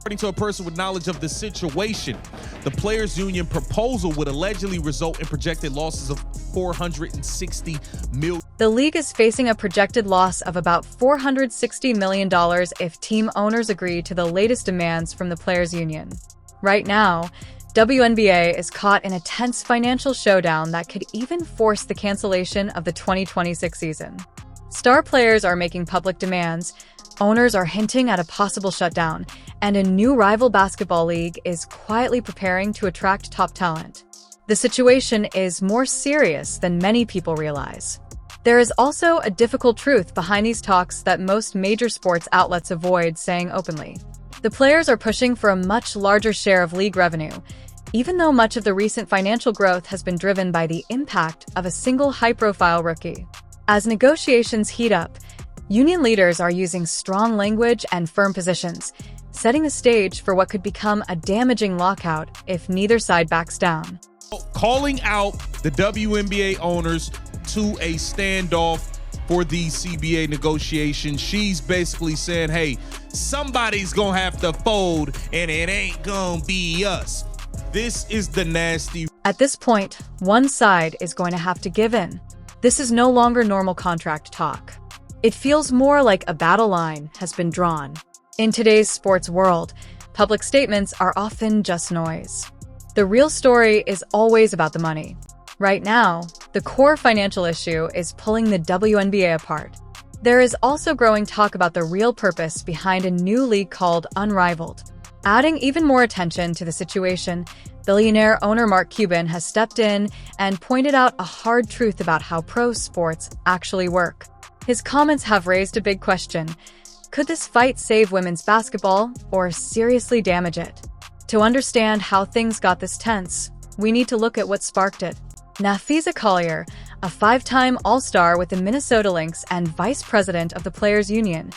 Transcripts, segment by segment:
According to a person with knowledge of the situation, the players' union proposal would allegedly result in projected losses of $460 million. The league is facing a projected loss of about $460 million if team owners agree to the latest demands from the players' union. Right now, WNBA is caught in a tense financial showdown that could even force the cancellation of the 2026 season. Star players are making public demands, owners are hinting at a possible shutdown, and a new rival basketball league is quietly preparing to attract top talent. The situation is more serious than many people realize. There is also a difficult truth behind these talks that most major sports outlets avoid saying openly. The players are pushing for a much larger share of league revenue, even though much of the recent financial growth has been driven by the impact of a single high-profile rookie. As negotiations heat up, union leaders are using strong language and firm positions, setting the stage for what could become a damaging lockout if neither side backs down. Calling out the WNBA owners to a standoff for these CBA negotiations. She's basically saying, hey, somebody's gonna have to fold and it ain't gonna be us. This is the nasty. At this point, one side is going to have to give in. This is no longer normal contract talk. It feels more like a battle line has been drawn. In today's sports world, public statements are often just noise. The real story is always about the money. Right now, the core financial issue is pulling the WNBA apart. There is also growing talk about the real purpose behind a new league called Unrivaled. Adding even more attention to the situation, billionaire owner Mark Cuban has stepped in and pointed out a hard truth about how pro sports actually work. His comments have raised a big question. Could this fight save women's basketball or seriously damage it? To understand how things got this tense, we need to look at what sparked it. Nafisa Collier, a five-time All-Star with the Minnesota Lynx and vice president of the Players Union,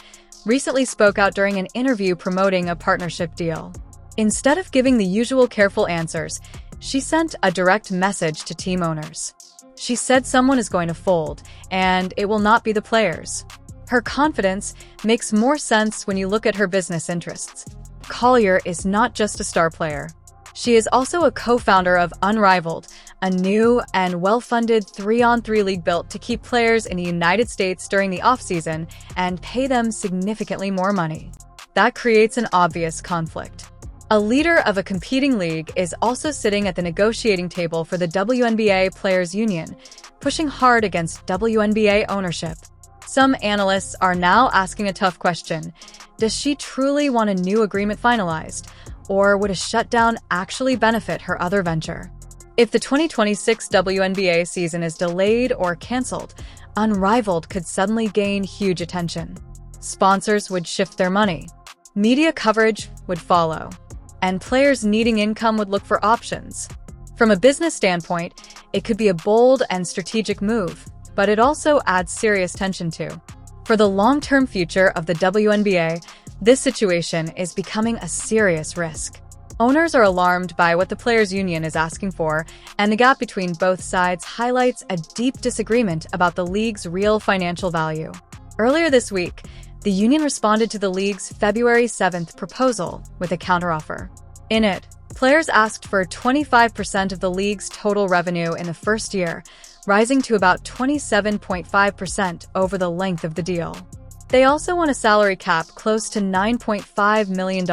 recently spoke out during an interview promoting a partnership deal. Instead of giving the usual careful answers, she sent a direct message to team owners. She said someone is going to fold, and it will not be the players. Her confidence makes more sense when you look at her business interests. Collier is not just a star player. She is also a co-founder of Unrivaled, a new and well-funded 3-on-3 league built to keep players in the United States during the off-season and pay them significantly more money. That creates an obvious conflict. A leader of a competing league is also sitting at the negotiating table for the WNBA Players Union, pushing hard against WNBA ownership. Some analysts are now asking a tough question. Does she truly want a new agreement finalized, or would a shutdown actually benefit her other venture? If the 2026 WNBA season is delayed or canceled, Unrivaled could suddenly gain huge attention. Sponsors would shift their money. Media coverage would follow. And players needing income would look for options. From a business standpoint, it could be a bold and strategic move, but it also adds serious tension too. For the long-term future of the WNBA, this situation is becoming a serious risk. Owners are alarmed by what the Players Union is asking for, and the gap between both sides highlights a deep disagreement about the league's real financial value. Earlier this week, the union responded to the league's February 7th proposal with a counteroffer. In it, players asked for 25% of the league's total revenue in the first year, rising to about 27.5% over the length of the deal. They also want a salary cap close to $9.5 million,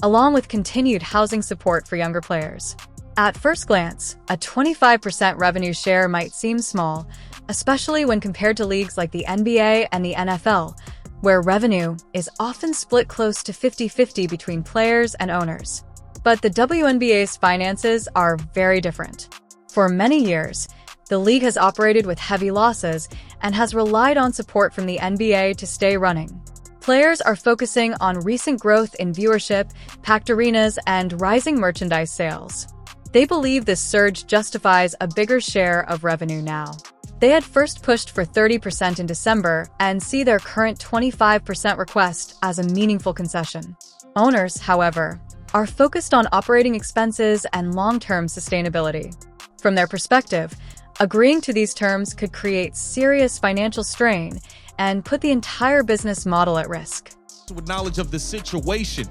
along with continued housing support for younger players. At first glance, a 25% revenue share might seem small, especially when compared to leagues like the NBA and the NFL, where revenue is often split close to 50-50 between players and owners. But the WNBA's finances are very different. For many years, the league has operated with heavy losses and has relied on support from the NBA to stay running. Players are focusing on recent growth in viewership, packed arenas, and rising merchandise sales. They believe this surge justifies a bigger share of revenue now. They had first pushed for 30% in December and see their current 25% request as a meaningful concession. Owners, however, are focused on operating expenses and long-term sustainability. From their perspective, agreeing to these terms could create serious financial strain and put the entire business model at risk. With knowledge of the situation,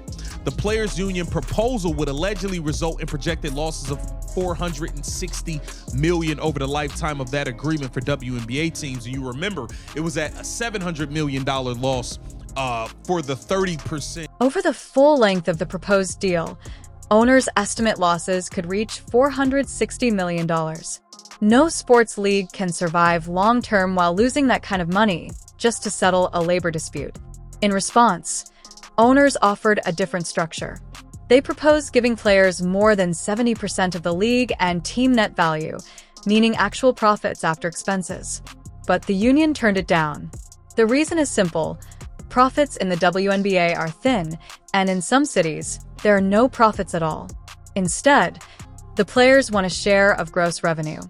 The players' union proposal would allegedly result in projected losses of $460 million over the lifetime of that agreement for WNBA teams. And you remember, it was at a $700 million loss for the 30%. Over the full length of the proposed deal, owners estimate losses could reach $460 million. No sports league can survive long-term while losing that kind of money just to settle a labor dispute. In response, owners offered a different structure. They proposed giving players more than 70% of the league and team net value, meaning actual profits after expenses. But the union turned it down. The reason is simple. Profits in the WNBA are thin, and in some cities, there are no profits at all. Instead, the players want a share of gross revenue.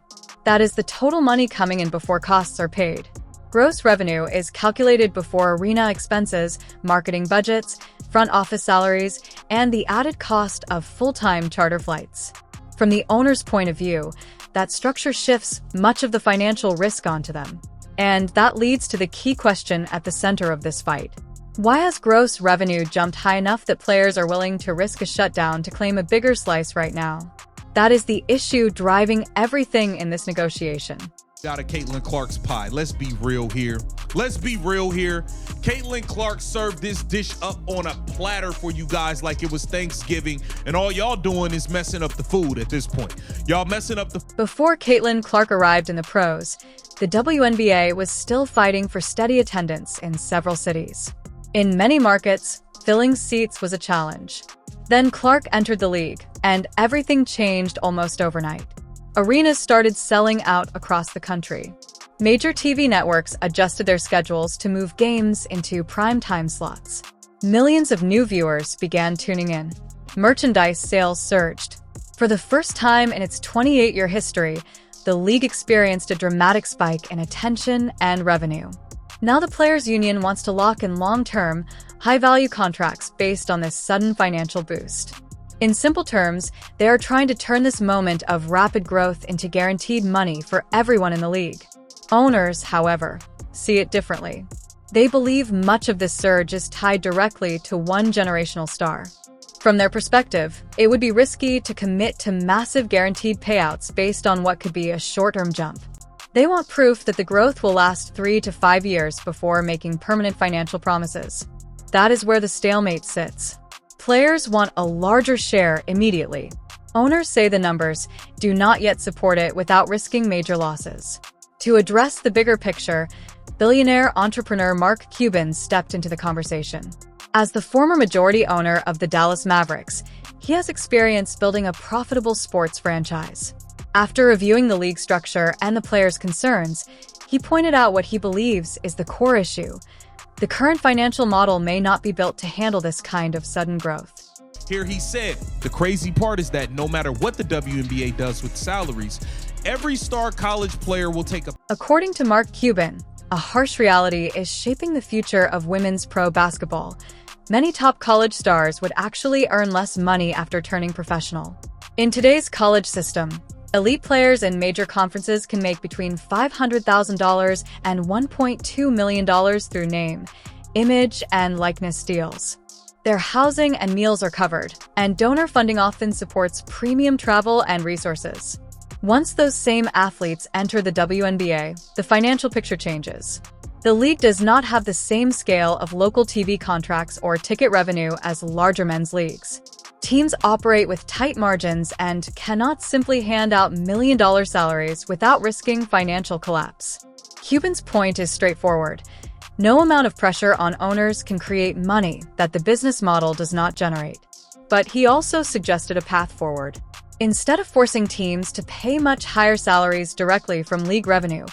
That is the total money coming in before costs are paid. Gross revenue is calculated before arena expenses, marketing budgets, front office salaries, and the added cost of full-time charter flights. From the owner's point of view, that structure shifts much of the financial risk onto them. And that leads to the key question at the center of this fight. Why has gross revenue jumped high enough that players are willing to risk a shutdown to claim a bigger slice right now? That is the issue driving everything in this negotiation. Out of Caitlin Clark's pie. Let's be real here. Caitlin Clark served this dish up on a platter for you guys like it was Thanksgiving, and all y'all doing is messing up the food at this point. Y'all messing up the... Before Caitlin Clark arrived in the pros, the WNBA was still fighting for steady attendance in several cities. In many markets, filling seats was a challenge. Then Clark entered the league, and everything changed almost overnight. Arenas started selling out across the country. Major TV networks adjusted their schedules to move games into prime-time slots. Millions of new viewers began tuning in. Merchandise sales surged. For the first time in its 28-year history, the league experienced a dramatic spike in attention and revenue. Now the Players' Union wants to lock in long-term, high-value contracts based on this sudden financial boost. In simple terms, they are trying to turn this moment of rapid growth into guaranteed money for everyone in the league. Owners, however, see it differently. They believe much of this surge is tied directly to one generational star. From their perspective, it would be risky to commit to massive guaranteed payouts based on what could be a short-term jump. They want proof that the growth will last 3 to 5 years before making permanent financial promises. That is where the stalemate sits. Players want a larger share immediately. Owners say the numbers do not yet support it without risking major losses. To address the bigger picture, billionaire entrepreneur Mark Cuban stepped into the conversation. As the former majority owner of the Dallas Mavericks, he has experience building a profitable sports franchise. After reviewing the league structure and the players' concerns, he pointed out what he believes is the core issue. The current financial model may not be built to handle this kind of sudden growth. Here he said, the crazy part is that no matter what the WNBA does with salaries, every star college player will take a... According to Mark Cuban, a harsh reality is shaping the future of women's pro basketball. Many top college stars would actually earn less money after turning professional. In today's college system, elite players in major conferences can make between $500,000 and $1.2 million through name, image, and likeness deals. Their housing and meals are covered, and donor funding often supports premium travel and resources. Once those same athletes enter the WNBA, the financial picture changes. The league does not have the same scale of local TV contracts or ticket revenue as larger men's leagues. Teams operate with tight margins and cannot simply hand out million-dollar salaries without risking financial collapse. Cuban's point is straightforward. No amount of pressure on owners can create money that the business model does not generate. But he also suggested a path forward. Instead of forcing teams to pay much higher salaries directly from league revenue,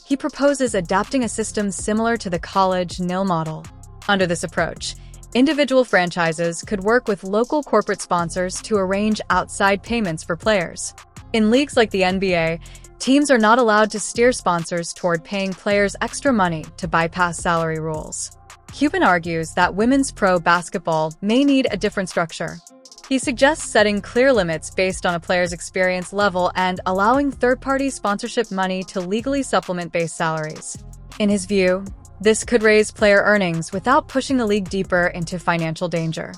he proposes adapting a system similar to the college NIL model. Under this approach, individual franchises could work with local corporate sponsors to arrange outside payments for players. In leagues like the NBA, teams are not allowed to steer sponsors toward paying players extra money to bypass salary rules. Cuban argues that women's pro basketball may need a different structure. He suggests setting clear limits based on a player's experience level and allowing third-party sponsorship money to legally supplement base salaries. In his view, this could raise player earnings without pushing the league deeper into financial danger.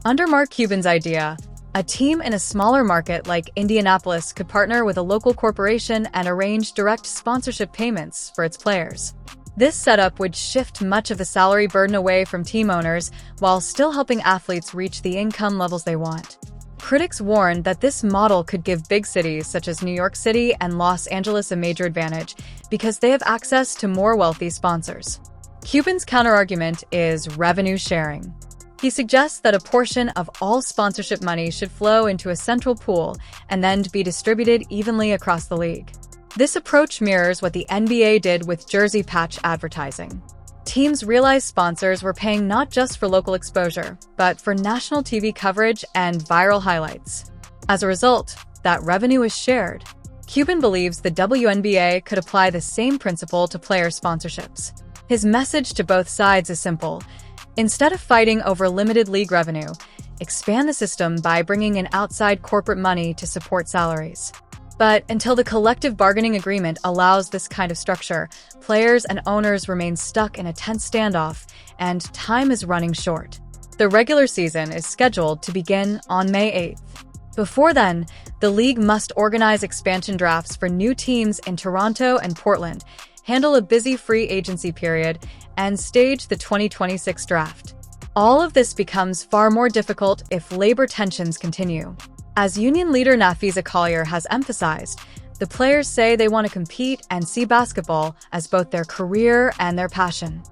Under Mark Cuban's idea, a team in a smaller market like Indianapolis could partner with a local corporation and arrange direct sponsorship payments for its players. This setup would shift much of the salary burden away from team owners while still helping athletes reach the income levels they want. Critics warn that this model could give big cities such as New York City and Los Angeles a major advantage because they have access to more wealthy sponsors. Cuban's counterargument is revenue sharing. He suggests that a portion of all sponsorship money should flow into a central pool and then be distributed evenly across the league. This approach mirrors what the NBA did with jersey patch advertising. Teams realized sponsors were paying not just for local exposure, but for national TV coverage and viral highlights. As a result, that revenue is shared. Cuban believes the WNBA could apply the same principle to player sponsorships. His message to both sides is simple. Instead of fighting over limited league revenue, expand the system by bringing in outside corporate money to support salaries. But until the collective bargaining agreement allows this kind of structure, players and owners remain stuck in a tense standoff, and time is running short. The regular season is scheduled to begin on May 8th. Before then, the league must organize expansion drafts for new teams in Toronto and Portland, handle a busy free agency period, and stage the 2026 draft. All of this becomes far more difficult if labor tensions continue. As union leader Nafisa Collier has emphasized, the players say they want to compete and see basketball as both their career and their passion.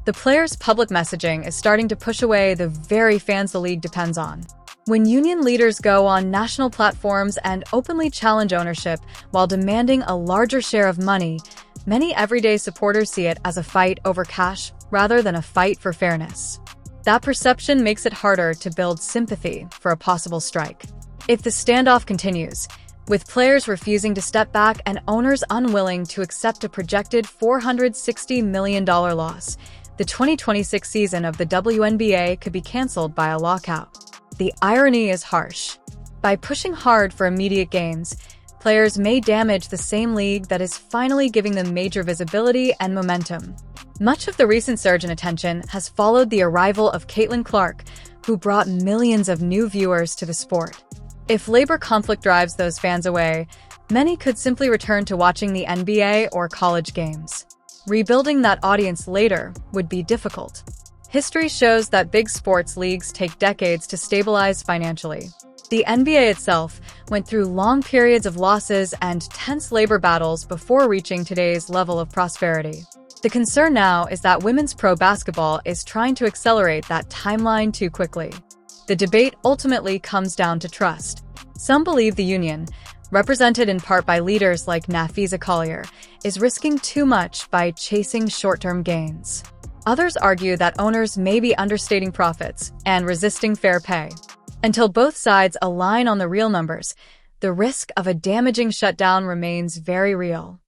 The players' public messaging is starting to push away the very fans the league depends on. When union leaders go on national platforms and openly challenge ownership while demanding a larger share of money, many everyday supporters see it as a fight over cash rather than a fight for fairness. That perception makes it harder to build sympathy for a possible strike. If the standoff continues, with players refusing to step back and owners unwilling to accept a projected $460 million loss, the 2026 season of the WNBA could be canceled by a lockout. The irony is harsh. By pushing hard for immediate gains, players may damage the same league that is finally giving them major visibility and momentum. Much of the recent surge in attention has followed the arrival of Caitlin Clark, who brought millions of new viewers to the sport. If labor conflict drives those fans away, many could simply return to watching the NBA or college games. Rebuilding that audience later would be difficult. History shows that big sports leagues take decades to stabilize financially. The NBA itself went through long periods of losses and tense labor battles before reaching today's level of prosperity. The concern now is that women's pro basketball is trying to accelerate that timeline too quickly. The debate ultimately comes down to trust. Some believe the union, represented in part by leaders like Nafisa Collier, is risking too much by chasing short-term gains. Others argue that owners may be understating profits and resisting fair pay. Until both sides align on the real numbers, the risk of a damaging shutdown remains very real.